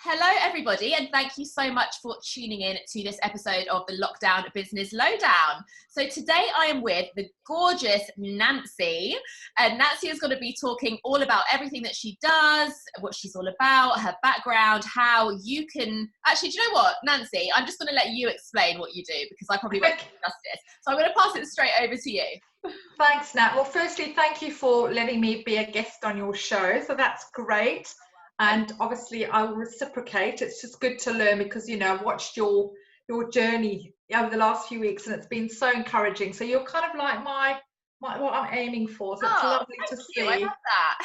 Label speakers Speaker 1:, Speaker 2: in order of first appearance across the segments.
Speaker 1: Hello, everybody, and thank you so much for tuning in to this episode of the Lockdown Business Lowdown. So today I am with the gorgeous Nancy, and Nancy is going to be talking all about everything that she does, what she's all about, her background, how you can... Actually, do you know what, Nancy? I'm just going to let you explain what you do because I probably won't do justice. So I'm going to pass it straight over to you.
Speaker 2: Thanks, Nat. Well, firstly, thank you for letting me be a guest on your show. So that's great. And obviously I will reciprocate. It's just good to learn because, you know, I've watched your journey over the last few weeks and it's been so encouraging. So you're kind of like my what I'm aiming for. So it's lovely to see.
Speaker 1: I love that.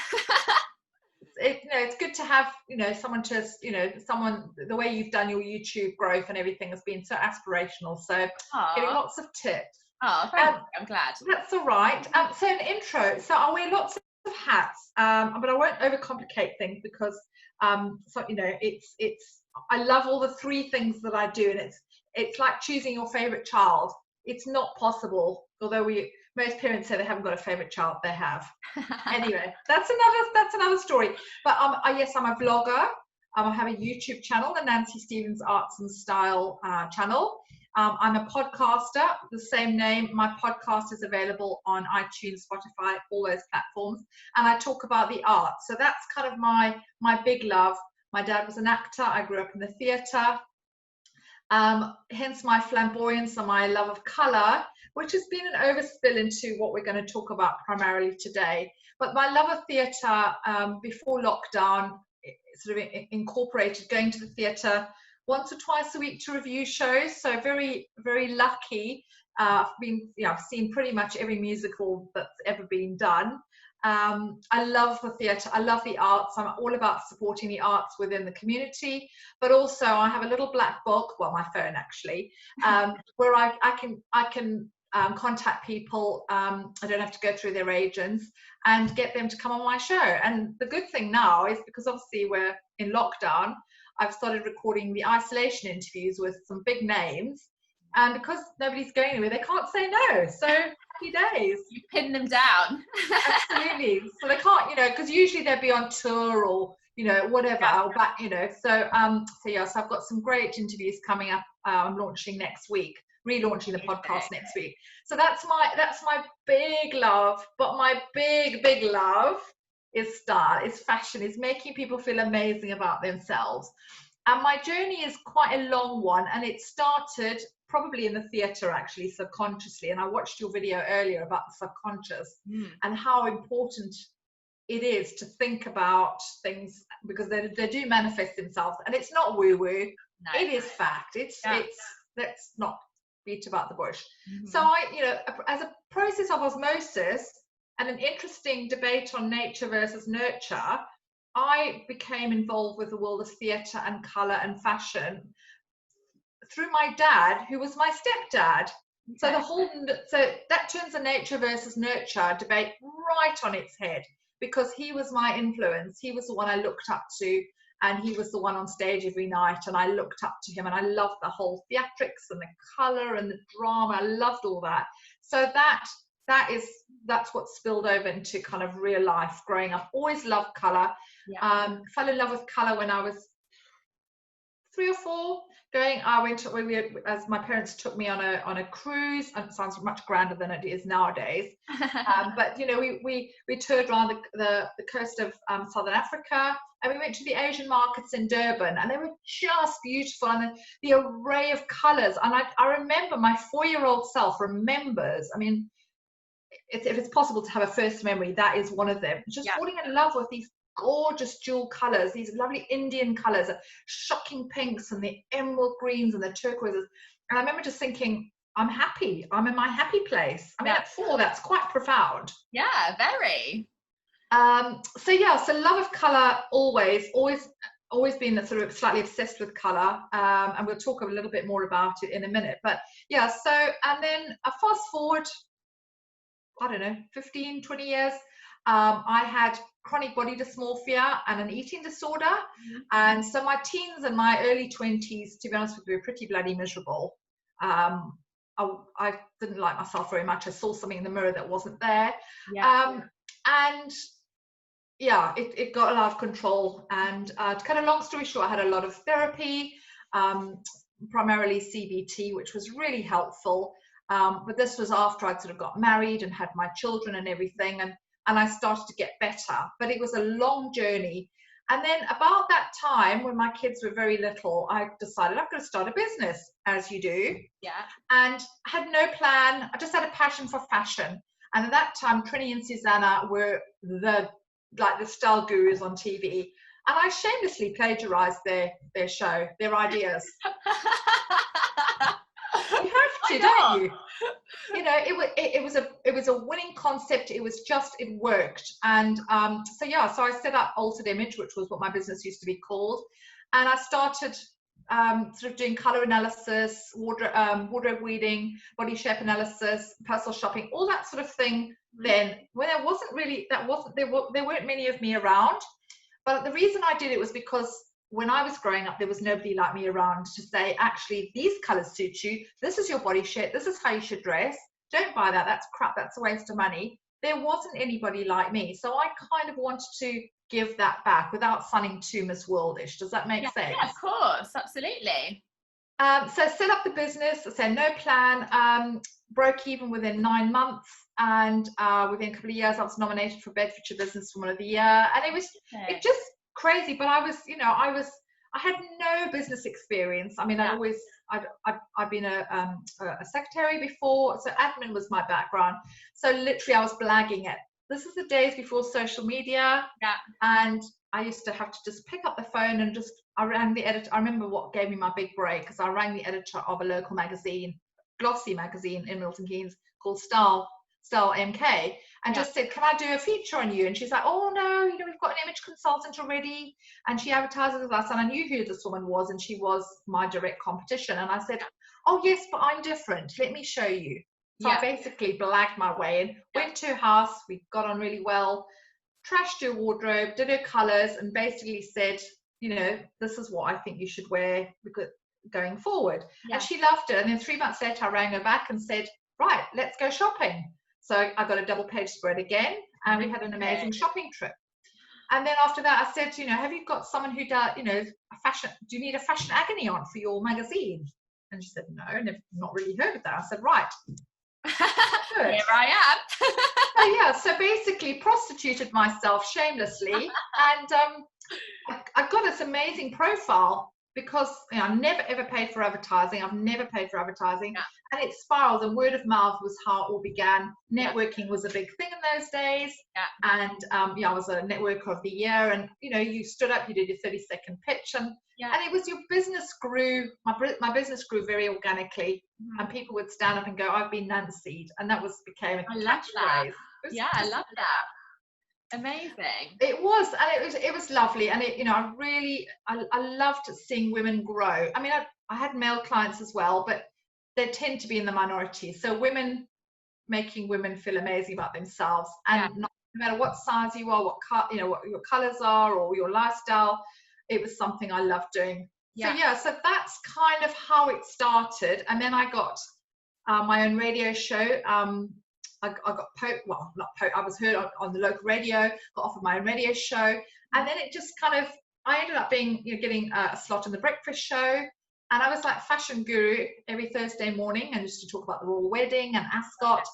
Speaker 2: It's good to have, someone the way you've done your YouTube growth and everything has been so aspirational. So getting lots of tips.
Speaker 1: Oh, thank you. I'm glad.
Speaker 2: That's all right. So an intro. So I wear lots of hats, but I won't overcomplicate things because, I love all the three things that I do, and it's like choosing your favorite child. It's not possible, although most parents say they haven't got a favorite child. They have. Anyway, that's another story. But yes, I'm a blogger. I have a YouTube channel, the Nancy Stevens Arts and Style channel. I'm a podcaster, the same name. My podcast is available on iTunes, Spotify, all those platforms. And I talk about the arts. So that's kind of my big love. My dad was an actor. I grew up in the theatre. Hence my flamboyance and my love of colour, which has been an overspill into what we're going to talk about primarily today. But my love of theatre before lockdown sort of incorporated going to the theatre once or twice a week to review shows. So very, very lucky. I've seen pretty much every musical that's ever been done. I love the theatre. I love the arts. I'm all about supporting the arts within the community. But also, I have a little black book, well, my phone actually, where I can contact people. I don't have to go through their agents and get them to come on my show. And the good thing now is because obviously we're in lockdown, I've started recording the isolation interviews with some big names, and because nobody's going anywhere, they can't say no. So happy days.
Speaker 1: You pin them down.
Speaker 2: Absolutely. So they can't, because usually they'd be on tour or whatever.
Speaker 1: Yeah.
Speaker 2: Or back, So yes, I've got some great interviews coming up. I'm launching next week, relaunching the podcast next week. So that's my big love. But my big love is style, is fashion, is making people feel amazing about themselves. And my journey is quite a long one, and it started probably in the theatre, actually, subconsciously. And I watched your video earlier about the subconscious and how important it is to think about things, because they do manifest themselves. And it's not woo-woo. No. It is fact. It's let's not beat about the bush. So as a process of osmosis and an interesting debate on nature versus nurture, I became involved with the world of theatre and colour and fashion through my dad, who was my stepdad. Okay. So that turns the nature versus nurture debate right on its head, because he was my influence. He was the one I looked up to, and he was the one on stage every night, and I looked up to him, and I loved the whole theatrics and the colour and the drama. I loved all that. So that's what spilled over into kind of real life growing up. Always loved colour. Yeah. Fell in love with colour when I was 3 or 4. As my parents took me on a cruise. It sounds much grander than it is nowadays. But we toured around the coast of Southern Africa, and we went to the Asian markets in Durban, and they were just beautiful, and the array of colours. And I remember my 4-year-old self remembers. I mean, if it's possible to have a first memory, that is one of them. Just falling in love with these gorgeous jewel colours, these lovely Indian colours, shocking pinks and the emerald greens and the turquoises. And I remember just thinking, I'm happy. I'm in my happy place. I mean, at 4, that's quite profound.
Speaker 1: Yeah, very.
Speaker 2: So love of colour, always been sort of slightly obsessed with colour. And we'll talk a little bit more about it in a minute. But yeah, and then I fast forward, I don't know, 15, 20 years. I had chronic body dysmorphia and an eating disorder. And so my teens and my early 20s, to be honest with you, were pretty bloody miserable. I didn't like myself very much. I saw something in the mirror that wasn't there. And it got out of control. And to cut a long story short, I had a lot of therapy, primarily CBT, which was really helpful. But this was after I'd sort of got married and had my children and everything, and I started to get better. But it was a long journey. And then about that time, when my kids were very little, I decided I'm going to start a business, as you do.
Speaker 1: Yeah.
Speaker 2: And I had no plan. I just had a passion for fashion. And at that time, Trini and Susanna were the style gurus on TV. And I shamelessly plagiarized their show, their ideas. You have to, don't you? You know, it was a winning concept. It worked. And so I set up Altered Image, which was what my business used to be called. And I started sort of doing color analysis, wardrobe weeding, body shape analysis, personal shopping, all that sort of thing. Then when there weren't many of me around. But the reason I did it was because when I was growing up, there was nobody like me around to say, actually, these colors suit you. This is your body shape. This is how you should dress. Don't buy that. That's crap. That's a waste of money. There wasn't anybody like me. So I kind of wanted to give that back without sounding too Miss Worldish. Does that make sense?
Speaker 1: Yeah, of course. Absolutely.
Speaker 2: So set up the business, I said no plan, broke even within 9 months. And within a couple of years, I was nominated for Bedfordshire Businesswoman of the Year. And it was just crazy. But I had no business experience. I mean, I've been a secretary before, so admin was my background. So literally I was blagging it. This is the days before social media.
Speaker 1: Yeah.
Speaker 2: And I used to have to just pick up the phone and I rang the editor. I remember what gave me my big break, because I rang the editor of a local magazine, glossy magazine in Milton Keynes called Style MK, and just said, can I do a feature on you? And she's like, oh no, you know, we've got an image consultant already, and she advertises with us. And I knew who this woman was, and she was my direct competition. And I said, oh yes, but I'm different. Let me show you. So I basically blagged my way in, went to her house, we got on really well, trashed her wardrobe, did her colors, and basically said, you know, this is what I think you should wear going forward. And she loved it. And then 3 months later, I rang her back and said, right, let's go shopping. So I got a double page spread again, and we had an amazing shopping trip. And then after that, I said, you know, have you got someone who does, you know, do you need a fashion agony on for your magazine? And she said, no, I've not really heard of that. I said, right.
Speaker 1: Here I am.
Speaker 2: So basically prostituted myself shamelessly, and I got this amazing profile because, you know, I never ever paid for advertising. I've never paid for advertising, and it spiraled. And word of mouth was how it all began. Networking was a big thing in those days, and I was a networker of the year. And you know, you stood up, you did your 30-second pitch, and it was your business grew. My business grew very organically, and people would stand up and go, "I've been Nancied," and that became a catchphrase.
Speaker 1: I love that. Amazing.
Speaker 2: It was, and it was lovely, and it, you know, I loved seeing women grow. I mean, I had male clients as well, but they tend to be in the minority. So making women feel amazing about themselves, and no matter what size you are, what your colors are, or your lifestyle, it was something I loved doing. So that's kind of how it started. And then I got my own radio show. I got I was heard on the local radio, got offered my own radio show, and then it just kind of, I ended up getting a slot in the breakfast show, and I was like fashion guru every Thursday morning, and used to talk about the royal wedding and Ascot,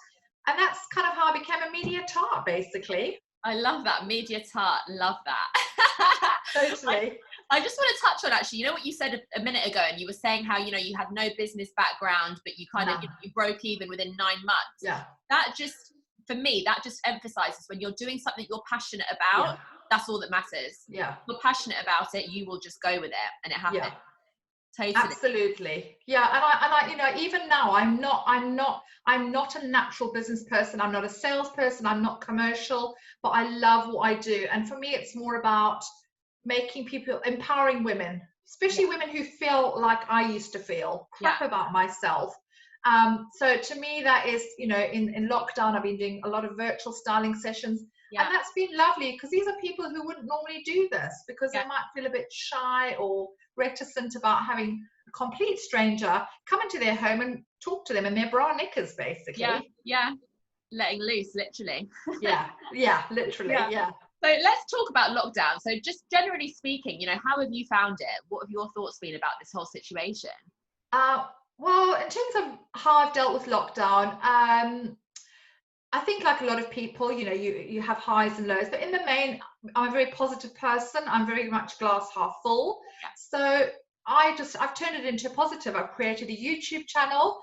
Speaker 2: and that's kind of how I became a media tart, basically.
Speaker 1: I love that, media tart, love that.
Speaker 2: Totally.
Speaker 1: I just want to touch on, actually, you know what you said a minute ago, and you were saying how, you know, you had no business background, but you kind of, you broke even within 9 months.
Speaker 2: Yeah.
Speaker 1: That just, for me, that just emphasizes when you're doing something you're passionate about, that's all that matters.
Speaker 2: Yeah.
Speaker 1: If you're passionate about it, you will just go with it, and it happens.
Speaker 2: Yeah.
Speaker 1: Totally.
Speaker 2: Absolutely. Yeah. And I, you know, even now, I'm not a natural business person. I'm not a salesperson. I'm not commercial, but I love what I do. And for me, it's more about empowering women, especially women who feel like I used to feel crap about myself. So to me, that is, you know, in lockdown, I've been doing a lot of virtual styling sessions, and that's been lovely, because these are people who wouldn't normally do this, because they might feel a bit shy or reticent about having a complete stranger come into their home and talk to them in their bra knickers, basically.
Speaker 1: Yeah. Letting loose, literally.
Speaker 2: Literally.
Speaker 1: So let's talk about lockdown. So just generally speaking, how have you found it? What have your thoughts been about this whole situation?
Speaker 2: Uh, well, in terms of how I've dealt with lockdown, I think like a lot of people, you have highs and lows, but in the main, I'm a very positive person. I'm very much glass half full.
Speaker 1: Yeah.
Speaker 2: So I've turned it into a positive. I've created a YouTube channel,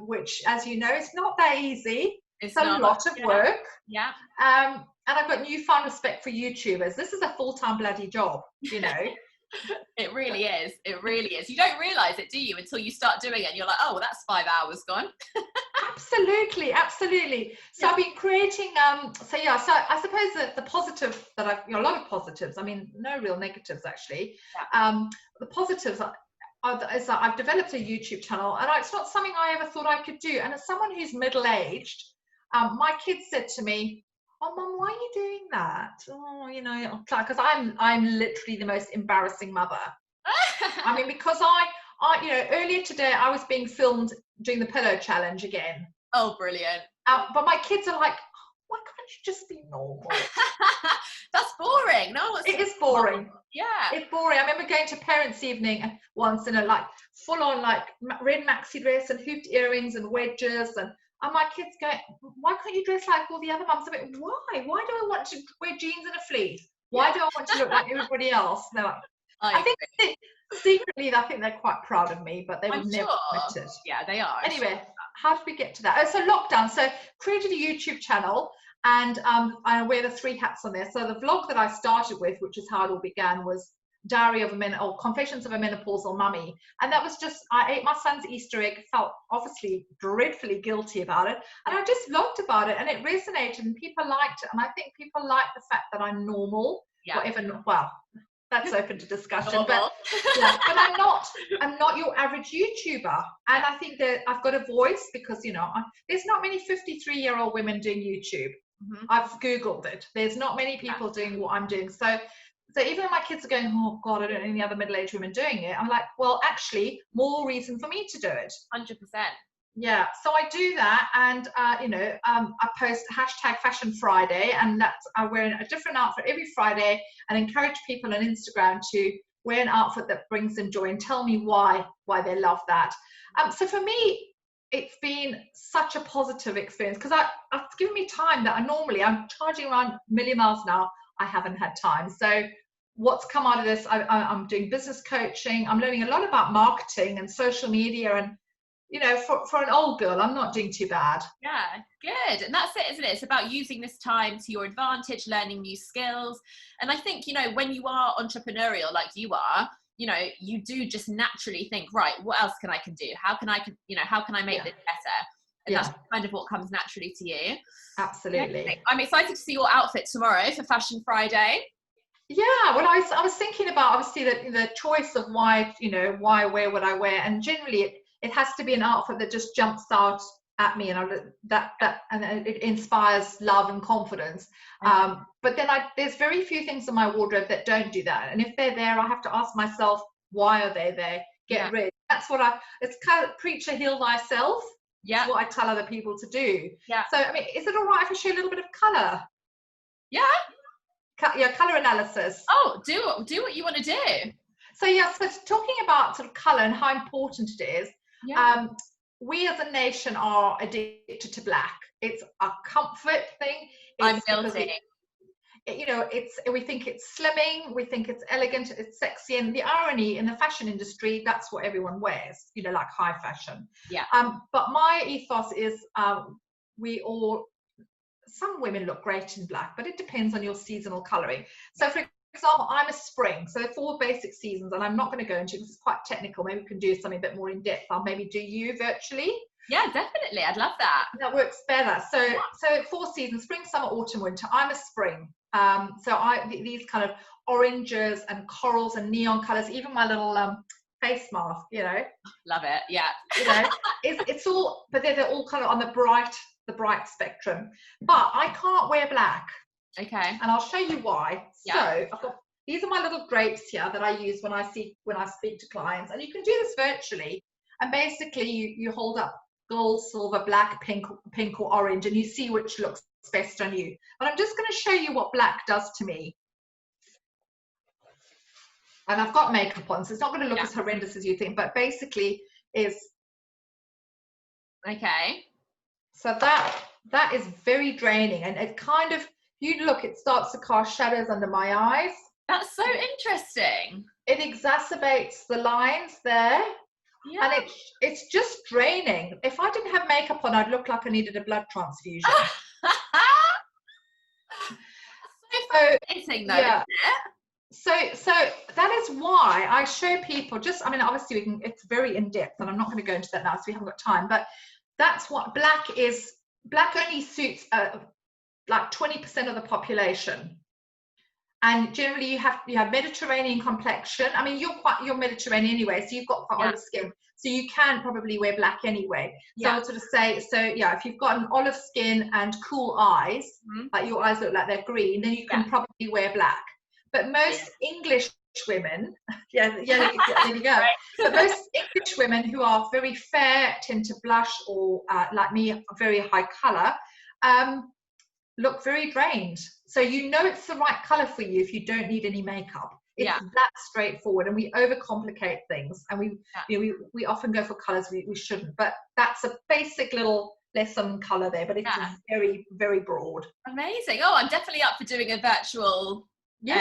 Speaker 2: which, as you know, is not that easy. It's a lot of work.
Speaker 1: Yeah.
Speaker 2: And I've got newfound respect for YouTubers. This is a full-time bloody job,
Speaker 1: It really is. It really is. You don't realize it, do you, until you start doing it and you're like, oh, well, that's 5 hours gone.
Speaker 2: Absolutely. So yeah. I've been creating, so I suppose that the positive that a lot of positives, I mean, no real negatives actually. Yeah. The positives is that I've developed a YouTube channel, and it's not something I ever thought I could do. And as someone who's middle-aged, my kids said to me, "Oh, Mum, why are you doing that?" Oh, because I'm literally the most embarrassing mother. I mean, because earlier today I was being filmed doing the pillow challenge again.
Speaker 1: Oh, brilliant!
Speaker 2: But my kids are like, "Why can't you just be normal?"
Speaker 1: That's boring. No,
Speaker 2: it is boring.
Speaker 1: Yeah,
Speaker 2: it's boring. I remember going to parents' evening once in a full on red maxi dress and hooped earrings and wedges and my kids go, "Why can't you dress like all the other mums?" I mean, why? Why do I want to wear jeans and a fleece? Why do I want to look like everybody else? They're like, I think secretly, I think they're quite proud of me, but they would never admit it.
Speaker 1: Yeah, they are.
Speaker 2: Anyway, how did we get to that? Oh, so lockdown. So created a YouTube channel, and I wear the 3 hats on there. So the vlog that I started with, which is how it all began, was Diary of a Confessions of a Menopausal Mummy, and that was just, I ate my son's Easter egg, felt obviously dreadfully guilty about it, and I just vlogged about it, and it resonated, and people liked it, and I think people like the fact that I'm normal. Well, that's open to discussion, but I'm not your average YouTuber, and I think that I've got a voice because there's not many 53-year-old women doing YouTube. Mm-hmm. I've Googled it. There's not many people doing what I'm doing. So even when my kids are going, "Oh God, I don't know any other middle-aged women doing it," I'm like, well, actually, more reason for me to do it.
Speaker 1: 100%.
Speaker 2: Yeah, so I do that, and I post #Fashion Friday, and I wear a different outfit every Friday, and encourage people on Instagram to wear an outfit that brings them joy and tell me why they love that. So for me, it's been such a positive experience because it's given me time that I'm charging around a million miles now. I haven't had time. So what's come out of this, I'm doing business coaching. I'm learning a lot about marketing and social media, and for an old girl, I'm not doing too bad.
Speaker 1: Yeah, good. And that's it, isn't it? It's about using this time to your advantage, learning new skills. And I think, when you are entrepreneurial like you are, you do just naturally think, right, what else can I do? How can I make this better? And that's kind of what comes naturally to you.
Speaker 2: Absolutely.
Speaker 1: I'm excited to see your outfit tomorrow for Fashion Friday.
Speaker 2: Yeah, well, I was thinking about obviously the choice of why wear what I wear, and generally it has to be an outfit that just jumps out at me, and it inspires love and confidence. But then there's very few things in my wardrobe that don't do that, and if they're there, I have to ask myself, why are they there? Get rid. That's it's kind of preach or heal thyself. Yeah, that's what I tell other people to do. Yeah. So I mean, is it all right if I show a little bit of color? Yeah. Color analysis.
Speaker 1: Oh, do what you want to do.
Speaker 2: So so talking about sort of color and how important it is. Yeah. We as a nation are addicted to black. It's a comfort thing.
Speaker 1: I'm guilty.
Speaker 2: We think it's slimming, we think it's elegant, it's sexy, and the irony in the fashion industry, that's what everyone wears, like high fashion. Yeah. But my ethos is some women look great in black, but it depends on your seasonal coloring. So for example, I'm a spring, so 4 basic seasons, and I'm not going to go into it because it's quite technical. Maybe we can do something a bit more in depth. I'll maybe do you virtually.
Speaker 1: Yeah, definitely. I'd love that.
Speaker 2: That works better. So 4 seasons: spring, summer, autumn, winter. I'm a spring. So these kind of oranges and corals and neon colors, even my little face mask,
Speaker 1: Love it. Yeah.
Speaker 2: It's all, but they're all kind of on the bright spectrum. But I can't wear black. Okay. And I'll show you why. Yeah. So these are my little drapes here that I use when I speak to clients, and you can do this virtually. And basically, you hold up gold, silver, black, pink or orange, and you see which looks best on you. But I'm just going to show you what black does to me. And I've got makeup on, so it's not going to look as horrendous as you think, but basically is...
Speaker 1: Okay.
Speaker 2: So that is very draining, and it kind of, you look, it starts to cast shadows under my eyes.
Speaker 1: That's so interesting.
Speaker 2: It exacerbates the lines there. Yeah. And it's just draining. If I didn't have makeup on, I'd look like I needed a blood transfusion.
Speaker 1: So fascinating though,
Speaker 2: yeah.
Speaker 1: isn't it?
Speaker 2: So that is why I show people, just, I mean, obviously it's very in depth, and I'm not going to go into that now, so we haven't got time, but that's what black is. Black only suits like 20% of the population. And generally you have Mediterranean complexion. I mean, you're Mediterranean anyway, so you've got olive skin, so you can probably wear black anyway. So I would sort of say, if you've got an olive skin and cool eyes, like your eyes look like they're green, then you can probably wear black. But most English women, there you go.
Speaker 1: Right.
Speaker 2: But most English women who are very fair tend to blush, or like me, very high color, look very drained. So you know it's the right color for you if you don't need any makeup. It's that straightforward, and we overcomplicate things, and we often go for colors we shouldn't. But that's a basic little lesson color there, but it's very, very broad.
Speaker 1: Amazing. Oh, I'm definitely up for doing a virtual. We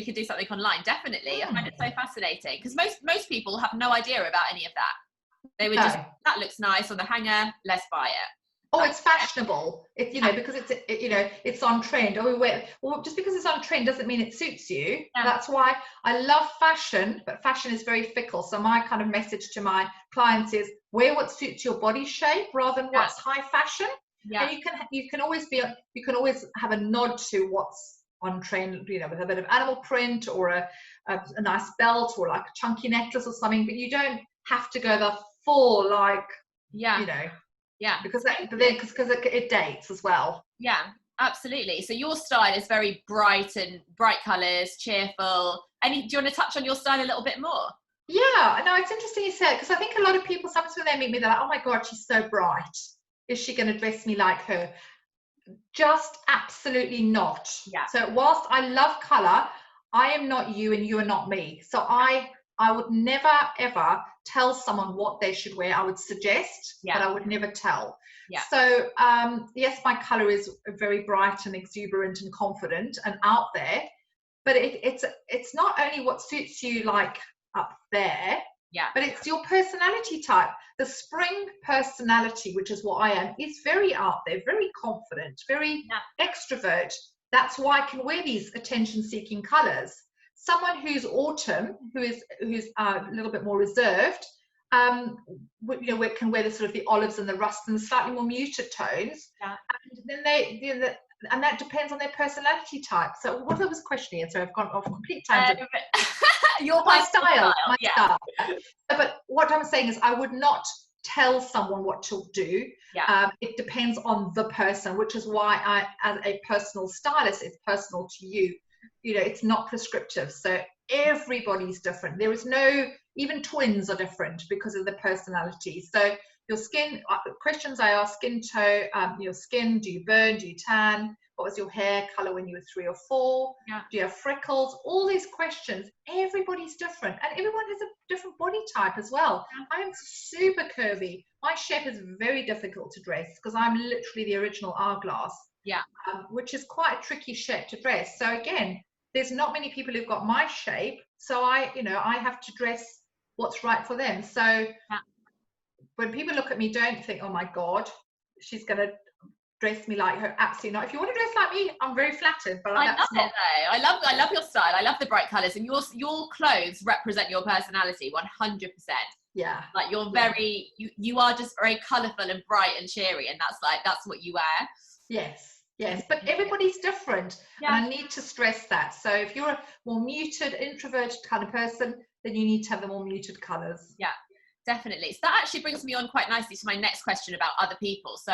Speaker 1: can do something online, definitely. I find it so fascinating, because most people have no idea about any of that. They would just, that looks nice on the hanger, let's buy it.
Speaker 2: Oh, it's fashionable. It's, because it's on trend. Just because it's on trend doesn't mean it suits you. That's why I love fashion, but fashion is very fickle. So my kind of message to my clients is wear what suits your body shape rather than what's high fashion. And you can always have a nod to what's on trend, with a bit of animal print, or a nice belt, or like a chunky necklace or something, but you don't have to go the full, like, because it dates as well.
Speaker 1: Yeah, absolutely. So your style is very bright colors, cheerful. Do you want to touch on your style a little bit more?
Speaker 2: Yeah, no, it's interesting you said, because I think a lot of people, sometimes when they meet me, they're like, oh my God, she's so bright. Is she going to dress me like her? Just absolutely not. So whilst I love color, I am not you and you are not me. So I would never ever tell someone what they should wear. I would suggest, but I would never tell. So yes, my color is very bright and exuberant and confident and out there, but it's not only what suits you, like up there, but it's your personality type. The spring personality, which is what I am, is very out there, very confident, very extrovert. That's why I can wear these attention-seeking colors. Someone who's autumn, who's a little bit more reserved, can wear the sort of the olives and the rust and the slightly more muted tones. And then and that depends on their personality type. So what was the question here? So I've gone off complete tangent. My style. But what I'm saying is, I would not tell someone what to do. It depends on the person, which is why I, as a personal stylist, it's personal to you. It's not prescriptive. So everybody's different. There is no, even twins are different because of the personality. So your skin, questions I ask, skin tone, your skin, do you burn, do you tan? What was your hair color when you were 3 or 4? Do you have freckles? All these questions. Everybody's different, and everyone has a different body type as well. I'm super curvy. My shape is very difficult to dress because I'm literally the original hourglass. Which is quite a tricky shape to dress. So again, there's not many people who've got my shape, so I have to dress what's right for them. So when people look at me, don't think, oh my God, she's gonna dress me like her. Absolutely not. If you want to dress like me, I'm very flattered. But I love it though.
Speaker 1: I love your style. I love the bright colors, and your clothes represent your personality 100%. Like you're very, you are just very colorful and bright and cheery, and that's what you wear.
Speaker 2: Yes, but everybody's different, and I need to stress that. So if you're a more muted, introverted kind of person, then you need to have the more muted colors.
Speaker 1: Definitely. So that actually brings me on quite nicely to my next question about other people. So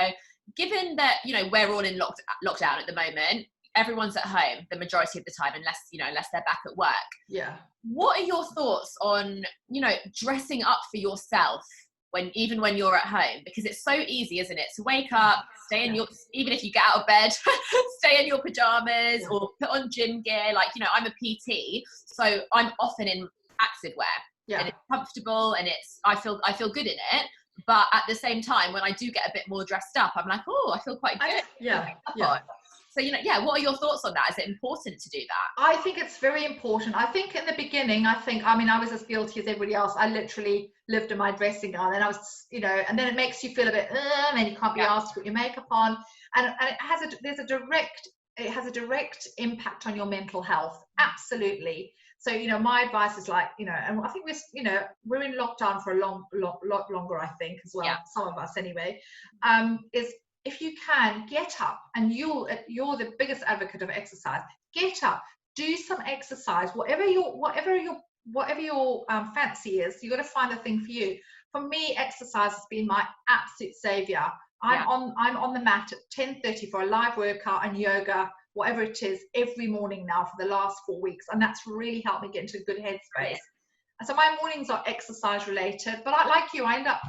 Speaker 1: given that, we're all in lockdown at the moment, everyone's at home the majority of the time, unless they're back at work. What are your thoughts on, dressing up for yourself even when you're at home, because it's so easy, isn't it, to wake up, stay in your, even if you get out of bed, stay in your pajamas or put on gym gear. Like, you know, I'm a PT, so I'm often in activewear, and it's comfortable, and I feel good in it. But at the same time, when I do get a bit more dressed up, I'm like, oh, I feel quite good. So, you know, what are your thoughts on that? Is it important to do that?
Speaker 2: I think it's very important. I think in the beginning, I mean, I was as guilty as everybody else. I literally lived in my dressing gown, and I was, you know, and then it makes you feel a bit, and you can't be asked to put your makeup on. And it has a direct impact on your mental health. Absolutely. So, you know, my advice is like, you know, and I think we're in lockdown for a lot longer, I think, as well. Some of us anyway, is if you can get up, and you're the biggest advocate of exercise, get up, do some exercise, whatever your fancy is. You got to find the thing for you. For me, exercise has been my absolute savior. I'm on the mat at 10:30 for a live workout and yoga, whatever it is, every morning now for the last 4 weeks, and that's really helped me get into a good headspace. And so my mornings are exercise related, but I end up,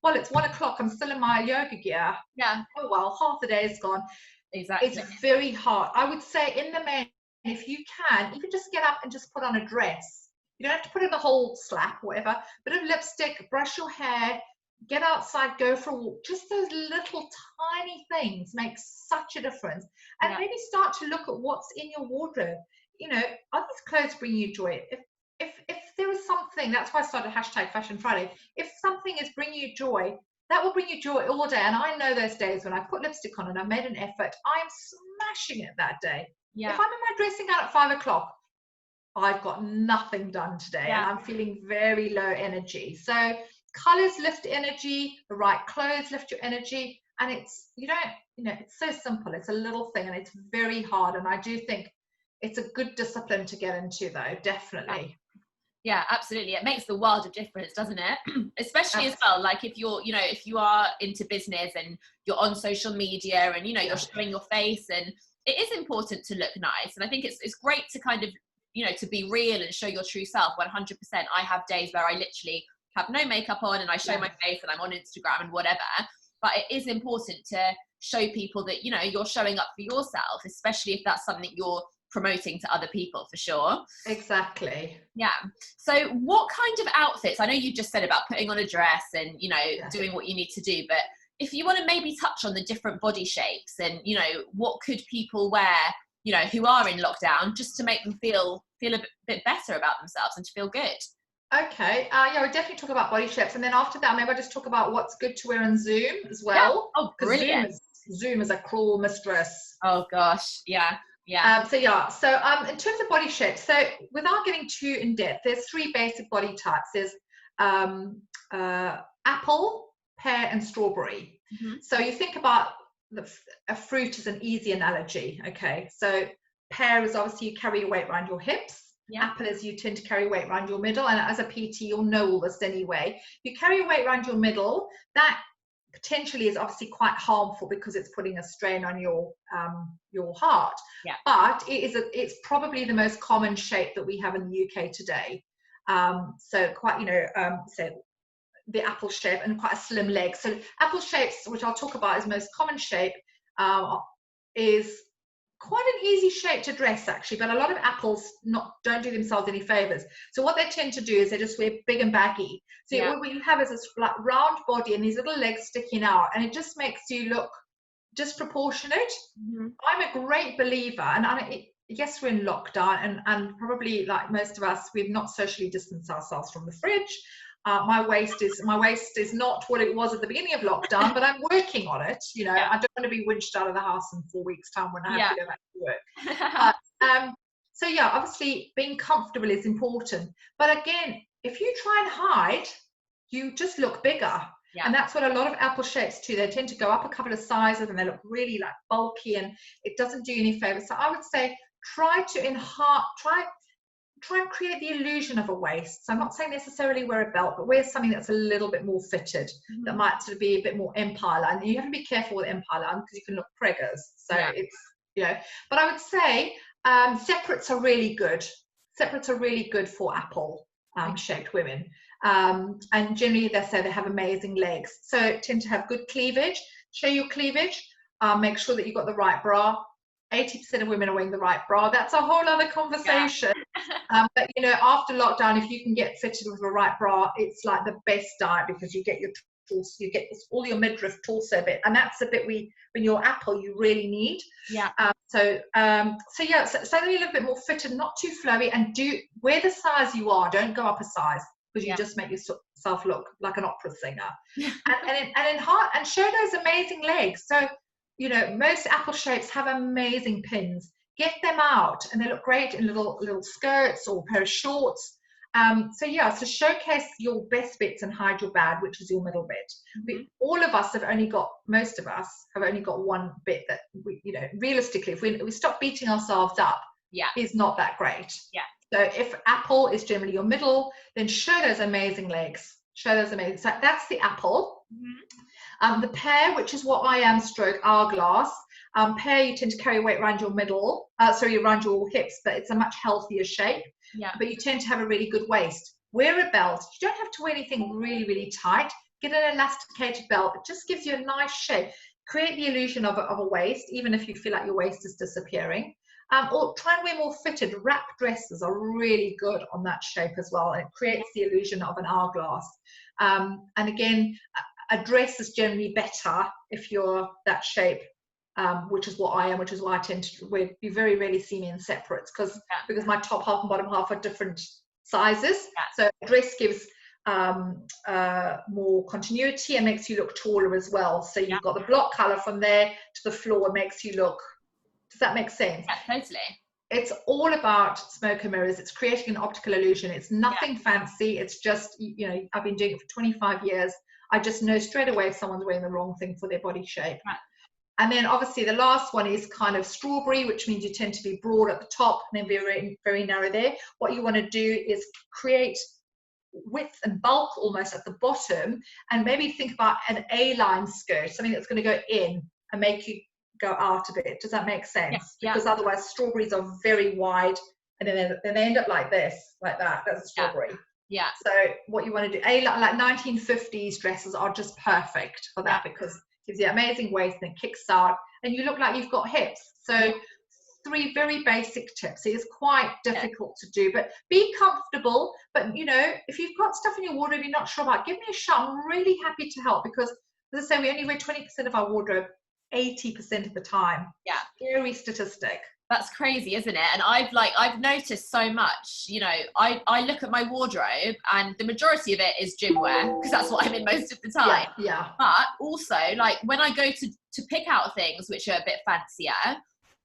Speaker 2: well, it's 1 o'clock, I'm still in my yoga gear. Oh well, half the day is gone.
Speaker 1: Exactly.
Speaker 2: It's very hard. I would say in the main, if you can, even just get up and just put on a dress. You don't have to put in the whole slap, whatever. Bit of lipstick, brush your hair, get outside, go for a walk. Just those little tiny things make such a difference. And maybe start to look at what's in your wardrobe. You know, are these clothes bringing you joy? If there is something, that's why I started #Fashion Friday. If something is bringing you joy, that will bring you joy all day. And I know those days when I put lipstick on and I've made an effort, I'm smashing it that day. If I'm in my dressing gown at 5 o'clock, I've got nothing done today, and I'm feeling very low energy. So colors lift energy, the right clothes lift your energy, and it's so simple. It's a little thing, and it's very hard. And I do think it's a good discipline to get into, though, definitely.
Speaker 1: Yeah, absolutely. It makes the world of difference, doesn't it? Especially as well, like if you are into business and you're on social media and, you know, you're showing your face, and it is important to look nice. And I think it's great to kind of, you know, to be real and show your true self 100%. I have days where I literally have no makeup on and I show my face and I'm on Instagram and whatever. But it is important to show people that, you know, you're showing up for yourself, especially if that's something you're promoting to other people, for sure.
Speaker 2: Exactly.
Speaker 1: Yeah. So what kind of outfits, I know you just said about putting on a dress and, you know, doing what you need to do, but if you want to maybe touch on the different body shapes and, you know, what could people wear, you know, who are in lockdown, just to make them feel a bit better about themselves and to feel good?
Speaker 2: Okay. We'll definitely talk about body shapes, and then after that, maybe I'll just talk about what's good to wear in Zoom as well.
Speaker 1: Oh, brilliant.
Speaker 2: Zoom is a cruel mistress.
Speaker 1: Oh gosh, yeah.
Speaker 2: So in terms of body shape, so without getting too in depth, there's 3 basic body types. There's apple, pear, and strawberry. So you think about a fruit is an easy analogy. Okay, so pear is obviously you carry your weight around your hips. Apple is you tend to carry weight around your middle, and as a PT you'll know all this anyway. You carry your weight around your middle, that potentially is obviously quite harmful because it's putting a strain on your heart. But it's probably the most common shape that we have in the UK today. So quite, you know, so the apple shape and quite a slim leg. So apple shapes, which I'll talk about as most common shape, is quite an easy shape to dress actually, but a lot of apples don't do themselves any favors. So what they tend to do is they just wear big and baggy. So what you have is this like round body and these little legs sticking out, and it just makes you look disproportionate. I'm a great believer, and yes, we're in lockdown, and probably like most of us, we've not socially distanced ourselves from the fridge. My waist is not what it was at the beginning of lockdown, but I'm working on it. You know, I don't want to be winched out of the house in 4 weeks' time when I have to go back to work. So obviously being comfortable is important. But again, if you try and hide, you just look bigger. And that's what a lot of apple shapes do. They tend to go up a couple of sizes and they look really like bulky, and it doesn't do you any favors. So I would say try and create the illusion of a waist. So I'm not saying necessarily wear a belt, but wear something that's a little bit more fitted, that might sort of be a bit more empire line. You have to be careful with empire line because you can look preggers. So it's, you know, but I would say separates are really good. Separates are really good for apple. shaped women. And generally they say they have amazing legs. So tend to have good cleavage. Show your cleavage. Make sure that you've got the right bra. 80% of women are wearing the right bra. That's a whole other conversation. But you know, after lockdown, if you can get fitted with the right bra, it's like the best diet, because you get your torso, you get all your midriff torso bit, and that's the bit when you're apple you really need. So yeah, so then you're a little bit more fitted, not too flowy, and do wear the size you are. Don't go up a size, because you just make yourself look like an opera singer. and show those amazing legs. So you know, most apple shapes have amazing pins. Get them out, and they look great in little skirts or a pair of shorts. So yeah, so showcase your best bits and hide your bad, which is your middle bit. All of us have only got, most of us have only got one bit that we, you know, realistically, if we stop beating ourselves up, is not that great. So if apple is generally your middle, then show those amazing legs. Show those amazing. So that's the apple. The pear, which is what I am stroke hourglass. Pear, you tend to carry weight around your middle, around your hips, but it's a much healthier shape. But you tend to have a really good waist. Wear a belt. You don't have to wear anything really, really tight. Get an elasticated belt. It just gives you a nice shape. Create the illusion of a waist, even if you feel like your waist is disappearing. Or try and wear more fitted. Wrap dresses are really good on that shape as well. And it creates the illusion of an hourglass. And again, a dress is generally better if you're that shape, which is what I am, which is why I tend to wear, you very rarely see me in separates, because my top half and bottom half are different sizes. So a dress gives more continuity and makes you look taller as well. So you've got the block colour from there to the floor, makes you look, does that make sense?
Speaker 1: Totally.
Speaker 2: It's all about smoke and mirrors. It's creating an optical illusion. It's nothing fancy. It's just, you know, I've been doing it for 25 years. I just know straight away if someone's wearing the wrong thing for their body shape. And then obviously the last one is kind of strawberry, which means you tend to be broad at the top and then very, very narrow there. What you want to do is create width and bulk almost at the bottom, and maybe think about an A-line skirt, something that's going to go in and make you go out a bit. Does that make sense? Because otherwise strawberries are very wide, and then they end up like this, like that. That's a strawberry. So what you want to do, like 1950s dresses are just perfect for that, because it gives you an amazing waist and it kicks out and you look like you've got hips. So 3 very basic tips. It is quite difficult to do, but be comfortable. But you know, if you've got stuff in your wardrobe you're not sure about, give me a shout. I'm really happy to help, because as I say, we only wear 20% of our wardrobe 80% of the time. Scary statistic.
Speaker 1: That's crazy, isn't it? And I've noticed so much, you know, I look at my wardrobe and the majority of it is gym wear, because that's what I'm in most of the time. But also, like, when I go to pick out things which are a bit fancier,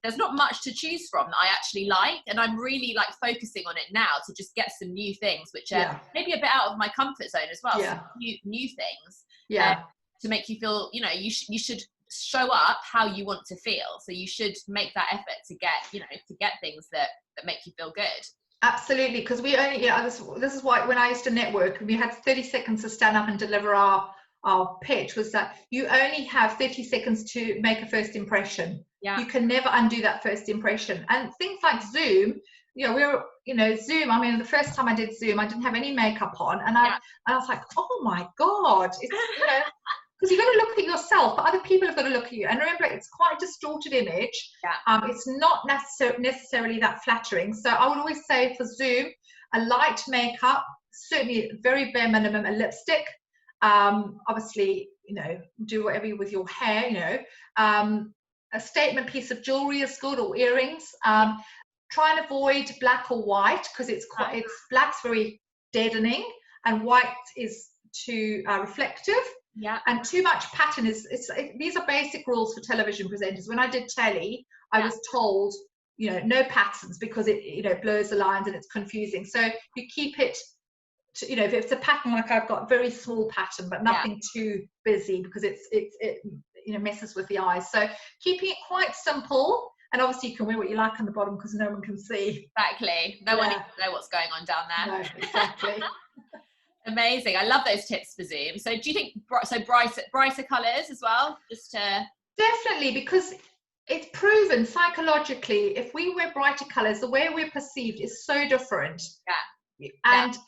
Speaker 1: there's not much to choose from that I actually like, and I'm really like focusing on it now to just get some new things which are maybe a bit out of my comfort zone as well. Some new things to make you feel, you know, you should show up how you want to feel. So you should make that effort to get, you know, to get things that make you feel good.
Speaker 2: Absolutely, because we only, you know, this is why when I used to network, we had 30 seconds to stand up and deliver our pitch, was that you only have 30 seconds to make a first impression. You can never undo that first impression. And things like Zoom, you know, Zoom, I mean, the first time I did Zoom, I didn't have any makeup on, and I was like, oh my God, it's, you know, because you've got to look at yourself, but other people have got to look at you. And remember, it's quite a distorted image. It's not necessarily that flattering. So I would always say for Zoom, a light makeup, certainly very bare minimum, a lipstick. Obviously, you know, do whatever you with your hair, you know. A statement piece of jewelry is good, or earrings. Try and avoid black or white, because black's very deadening and white is too reflective. And too much pattern these are basic rules for television presenters. When I did telly, I was told, you know, no patterns, because it, you know, blurs the lines and it's confusing. So you keep it to, you know, if it's a pattern, like I've got very small pattern, but nothing too busy, because it you know, messes with the eyes. So keeping it quite simple, and obviously you can wear what you like on the bottom, because no one can see.
Speaker 1: Exactly. No one needs to know what's going on down there.
Speaker 2: No, exactly.
Speaker 1: Amazing. I love those tips for Zoom. So do you think brighter colours as well? Just to...
Speaker 2: Definitely, because it's proven psychologically, if we wear brighter colours, the way we're perceived is so different. and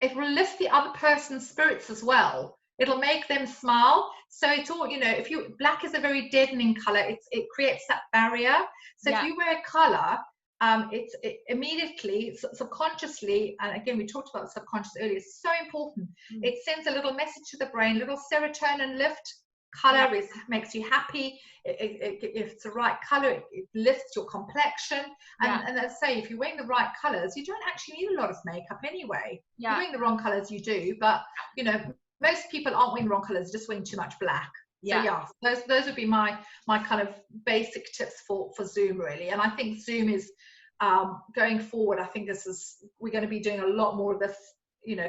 Speaker 2: it will lift the other person's spirits as well. It'll make them smile. So it's all, if black is a very deadening color. It creates that barrier. So if you wear color, it immediately, subconsciously, and again, we talked about subconscious earlier, it's so important. It sends a little message to the brain, little serotonin lift. Color makes you happy. If it's the right color, it lifts your complexion. And let's say if you're wearing the right colors, you don't actually need a lot of makeup anyway. If you're wearing the wrong colors, you do. But most people aren't wearing the wrong colors, just wearing too much black. So those would be my kind of basic tips for Zoom, really. And I think Zoom is going forward. I think we're going to be doing a lot more of this,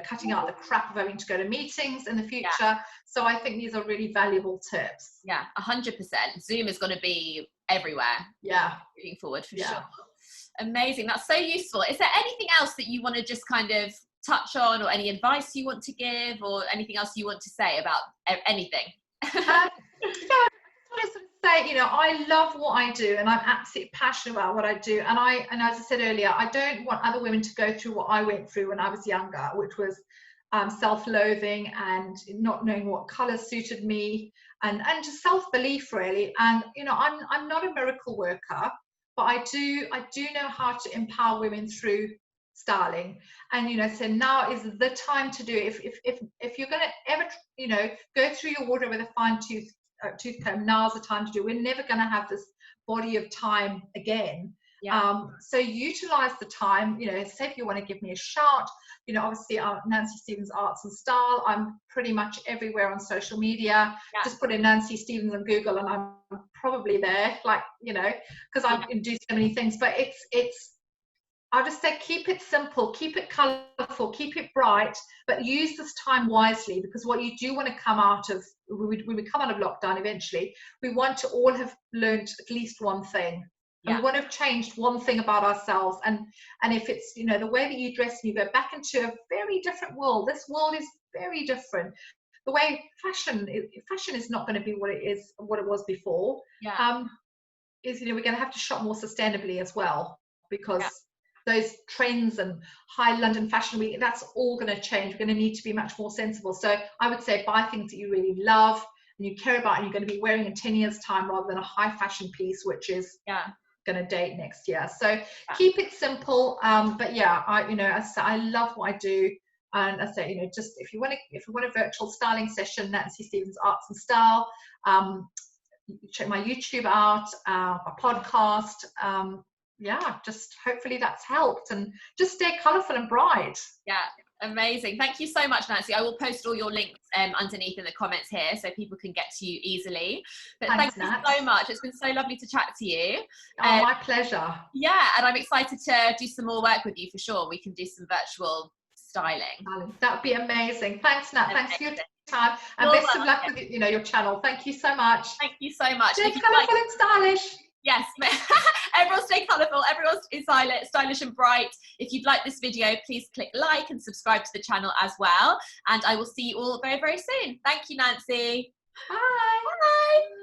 Speaker 2: cutting out the crap of having to go to meetings in the future. So I think these are really valuable tips.
Speaker 1: 100%. Zoom is going to be everywhere. Moving forward, for sure. Amazing. That's so useful. Is there anything else that you want to just kind of touch on, or any advice you want to give, or anything else you want to say about anything?
Speaker 2: I just want to say, I love what I do, and I'm absolutely passionate about what I do. And as I said earlier, I don't want other women to go through what I went through when I was younger, which was self-loathing and not knowing what colours suited me, and just self-belief, really. And I'm not a miracle worker, but I do know how to empower women through styling. And so now is the time to do it. If you're going to ever go through your wardrobe with a fine tooth comb, now's the time to do it. We're never going to have this body of time again. So utilize the time. Say if you want to give me a shout, obviously Nancy Stevens Arts and Style, I'm pretty much everywhere on social media. Just put in Nancy Stevens on Google and I'm probably there, because I can do so many things. But it's I'll just say, keep it simple, keep it colourful, keep it bright, but use this time wisely, because what you do want to come out of, when we come out of lockdown eventually, we want to all have learned at least one thing. And we want to have changed one thing about ourselves. And if it's, the way that you dress and you go back into a very different world, this world is very different. The way fashion is not going to be what it was before. We're going to have to shop more sustainably as well, because those trends and high London Fashion Week, that's all going to change. We're going to need to be much more sensible. So I would say buy things that you really love and you care about and you're going to be wearing in 10 years time, rather than a high fashion piece which is going to date next year. So keep it simple. But I love what I do. And I say, just if you want a virtual styling session, Nancy Stevens Arts and Style, check my YouTube out, my podcast. Just hopefully that's helped, and just stay colourful and bright.
Speaker 1: Amazing. Thank you so much, Nancy. I will post all your links underneath in the comments here so people can get to you easily. But thank you so much. It's been so lovely to chat to you.
Speaker 2: My pleasure.
Speaker 1: And I'm excited to do some more work with you for sure. We can do some virtual styling.
Speaker 2: That would be amazing. Thanks, Nat. Thanks for your time, and best of luck with your channel. Thank you so much.
Speaker 1: Thank you so much.
Speaker 2: Stay colourful and stylish.
Speaker 1: Yes, everyone stay colourful, everyone is stylish and bright. If you'd like this video, please click like and subscribe to the channel as well. And I will see you all very, very soon. Thank you, Nancy.
Speaker 2: Bye.
Speaker 1: Bye.